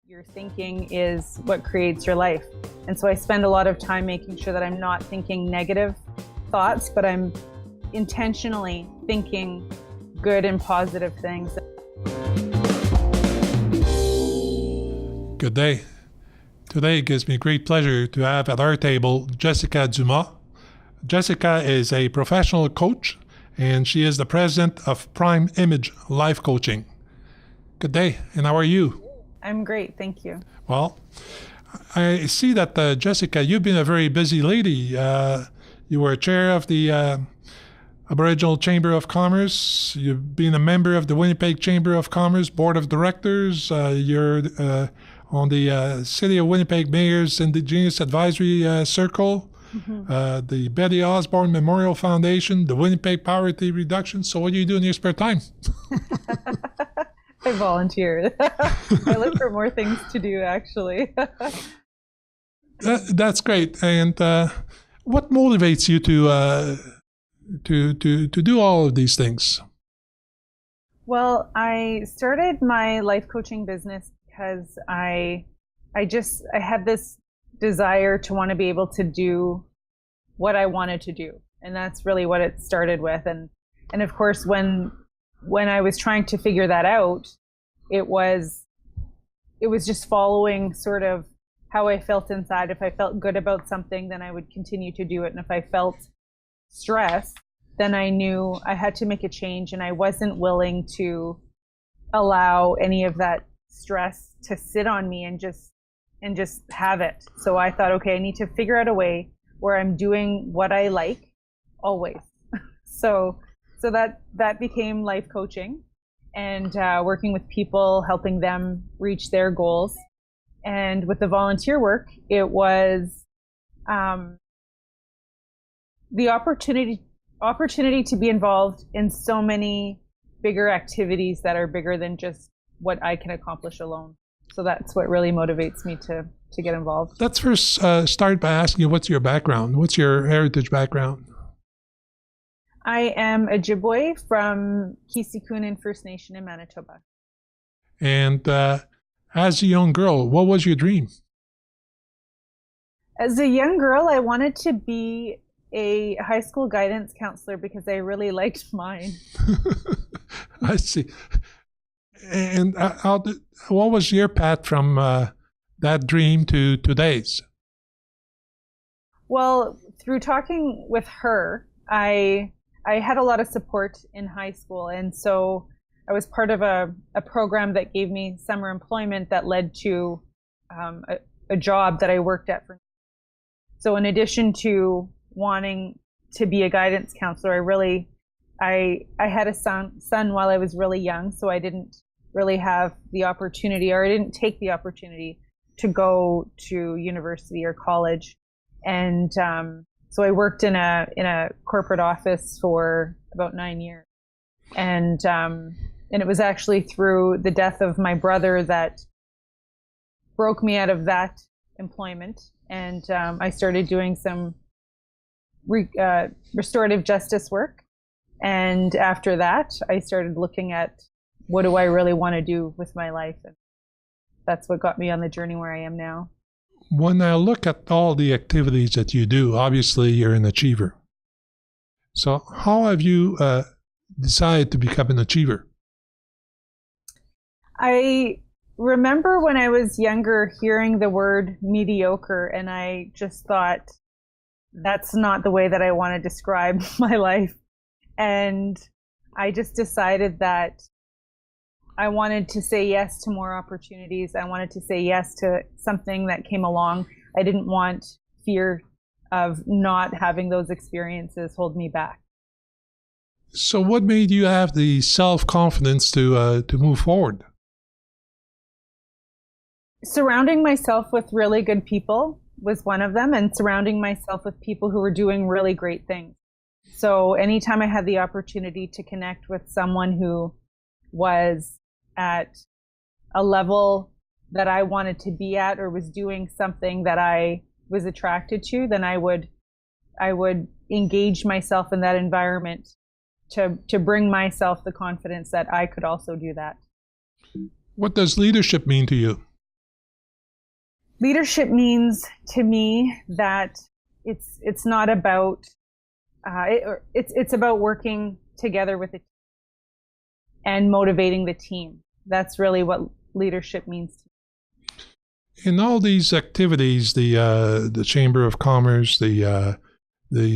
Your thinking is what creates your life. And so I spend a lot of time making sure that I'm not thinking negative thoughts, but I'm intentionally thinking good and positive things. Good day. Today it gives me great pleasure to have at our table Jessica Dumas. Jessica is a professional coach and she is the president of Prime Image Life Coaching. Good day, and how are you? I'm great, thank you. Well, I see that, Jessica, you've been a very busy lady. You were chair of the Aboriginal Chamber of Commerce. You've been a member of the Winnipeg Chamber of Commerce Board of Directors. You're on the City of Winnipeg Mayor's Indigenous Advisory Circle, the Betty Osborne Memorial Foundation, the Winnipeg Poverty Reduction. So what do you do in your spare time? I volunteer. I look for more things to do, actually. That's great. And what motivates you to do all of these things? Well, I started my life coaching business because I had this desire to want to be able to do what I wanted to do, and that's really what it started with. And of course, when I was trying to figure that out, it was just following sort of how I felt inside. If I felt good about something, then I would continue to do it. And if I felt stressed, then I knew I had to make a change, and I wasn't willing to allow any of that stress to sit on me and just have it. So I thought, okay, I need to figure out a way where I'm doing what I like always. So that became life coaching, and working with people, helping them reach their goals. And with the volunteer work, it was the opportunity to be involved in so many bigger activities that are bigger than just what I can accomplish alone. So that's what really motivates me to get involved. Let's first start by asking you, what's your background? What's your heritage background? I am a Ojibwe from Kisikunin First Nation in Manitoba. And as a young girl, what was your dream? As a young girl, I wanted to be a high school guidance counselor because I really liked mine. I see. And what was your path from that dream to today's? Well, through talking with her, I had a lot of support in high school, and so I was part of a program that gave me summer employment that led to a job that I worked at for. So in addition to wanting to be a guidance counselor, I had a son while I was really young, so I didn't really have the opportunity, or I didn't take the opportunity to go to university or college. And so I worked in a corporate office for about 9 years, and it was actually through the death of my brother that broke me out of that employment, and I started doing some restorative justice work. And after that, I started looking at, what do I really want to do with my life? And that's what got me on the journey where I am now. When I look at all the activities that you do, obviously you're an achiever. So how have you decided to become an achiever? I remember when I was younger hearing the word mediocre, and I just thought, that's not the way that I want to describe my life. And I just decided that I wanted to say yes to more opportunities. I wanted to say yes to something that came along. I didn't want fear of not having those experiences hold me back. So what made you have the self-confidence to move forward? Surrounding myself with really good people was one of them, and surrounding myself with people who were doing really great things. So anytime I had the opportunity to connect with someone who was at a level that I wanted to be at, or was doing something that I was attracted to, then I would engage myself in that environment to bring myself the confidence that I could also do that. What does leadership mean to you? Leadership means to me that it's not about it's about working together with it and motivating the team. That's really what leadership means to me. In all these activities, the Chamber of Commerce, the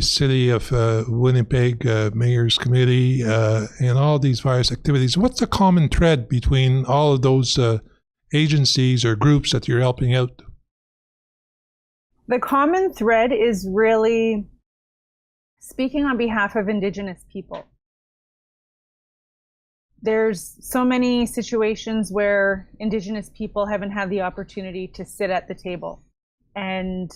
City of Winnipeg Mayor's Committee, and all these various activities, what's the common thread between all of those agencies or groups that you're helping out? The common thread is really speaking on behalf of Indigenous people. There's so many situations where Indigenous people haven't had the opportunity to sit at the table and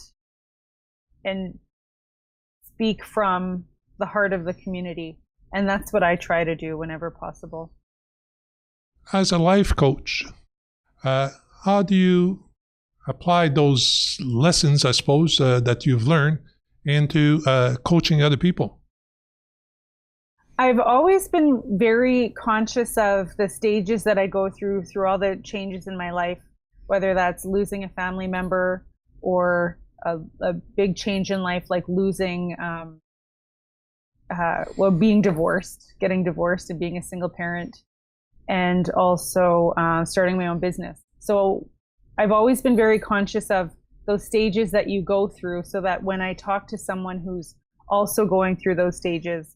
speak from the heart of the community. And that's what I try to do whenever possible. As a life coach, how do you apply those lessons, I suppose, that you've learned into coaching other people? I've always been very conscious of the stages that I go through all the changes in my life, whether that's losing a family member or a big change in life, like losing, being divorced, getting divorced and being a single parent, and also starting my own business. So I've always been very conscious of those stages that you go through so that when I talk to someone who's also going through those stages,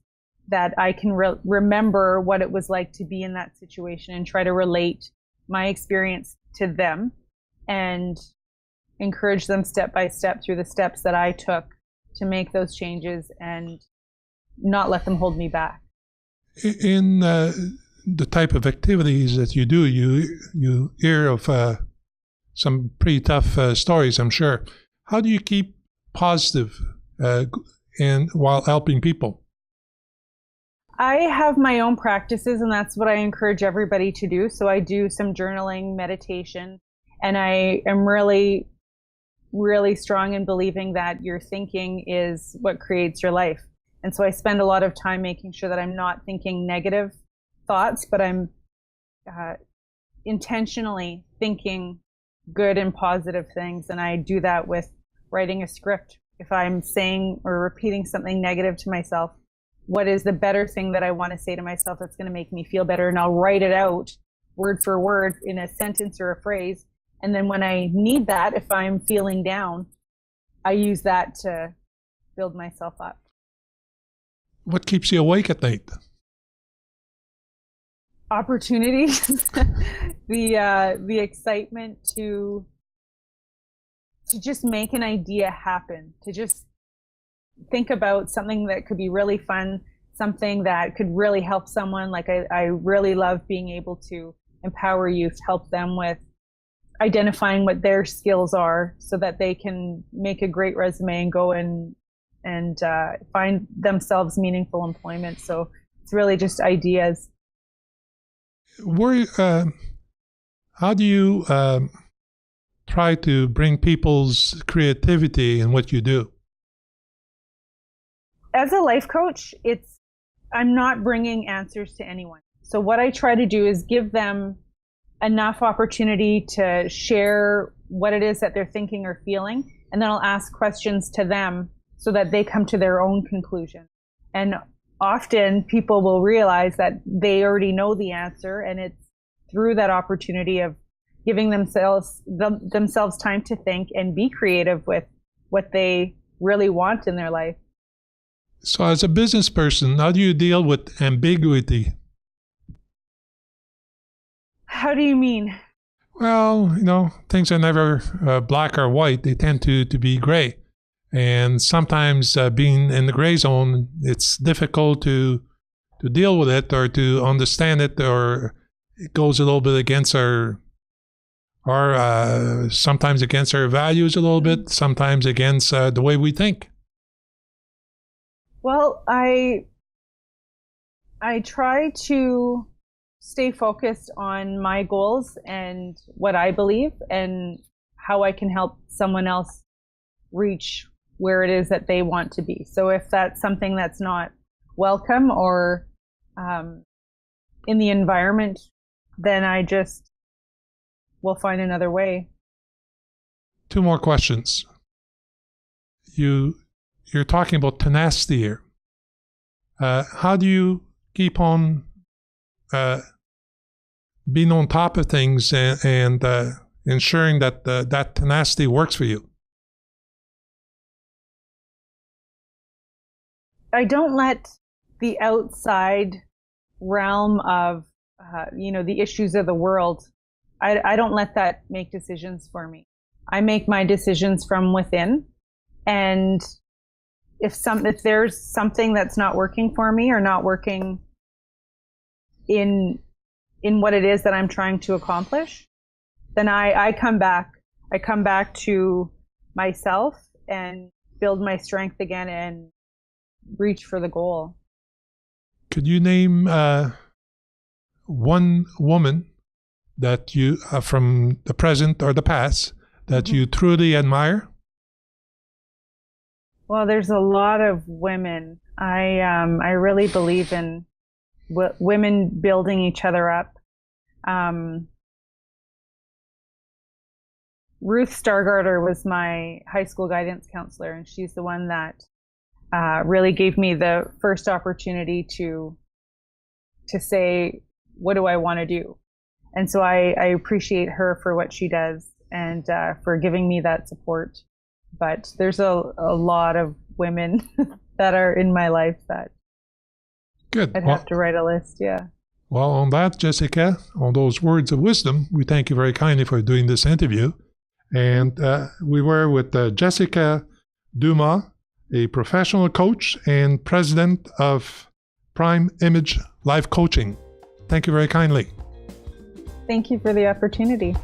that I can remember what it was like to be in that situation and try to relate my experience to them and encourage them step by step through the steps that I took to make those changes and not let them hold me back. In the type of activities that you do, you hear of some pretty tough stories, I'm sure. How do you keep positive and while helping people? I have my own practices, and that's what I encourage everybody to do. So I do some journaling, meditation, and I am really, really strong in believing that your thinking is what creates your life. And so I spend a lot of time making sure that I'm not thinking negative thoughts, but I'm intentionally thinking good and positive things. And I do that with writing a script. If I'm saying or repeating something negative to myself, what is the better thing that I want to say to myself that's going to make me feel better? And I'll write it out word for word in a sentence or a phrase. And then when I need that, if I'm feeling down, I use that to build myself up. What keeps you awake at night? Opportunities, the excitement to just make an idea happen, to just think about something that could be really fun, something that could really help someone. Like I really love being able to empower youth, help them with identifying what their skills are so that they can make a great resume and go and find themselves meaningful employment. So it's really just ideas. How do you try to bring people's creativity in what you do? As a life coach, I'm not bringing answers to anyone. So what I try to do is give them enough opportunity to share what it is that they're thinking or feeling, and then I'll ask questions to them so that they come to their own conclusion. And often people will realize that they already know the answer, and it's through that opportunity of giving themselves time to think and be creative with what they really want in their life. So as a business person, how do you deal with ambiguity? How do you mean? Well, things are never black or white. They tend to be gray. And sometimes being in the gray zone, it's difficult to deal with it or to understand it, or it goes a little bit against our sometimes against our values a little bit, sometimes against the way we think. Well, I try to stay focused on my goals and what I believe and how I can help someone else reach where it is that they want to be. So if that's something that's not welcome or in the environment, then I just will find another way. Two more questions. You're talking about tenacity here. How do you keep on being on top of things and ensuring that that tenacity works for you? I don't let the outside realm of, the issues of the world, I don't let that make decisions for me. I make my decisions from within. And if there's something that's not working for me or not working in what it is that I'm trying to accomplish, then I come back. I come back to myself and build my strength again and reach for the goal. Could you name one woman that you, from the present or the past, that you truly admire? Well, there's a lot of women. I really believe in women building each other up. Ruth Stargarter was my high school guidance counselor, and she's the one that really gave me the first opportunity to say, what do I want to do? And so I appreciate her for what she does and for giving me that support. But there's a lot of women that are in my life that Good. I'd have to write a list, yeah. Well, on that, Jessica, on those words of wisdom, we thank you very kindly for doing this interview. And we were with Jessica Dumas, a professional coach and president of Prime Image Life Coaching. Thank you very kindly. Thank you for the opportunity.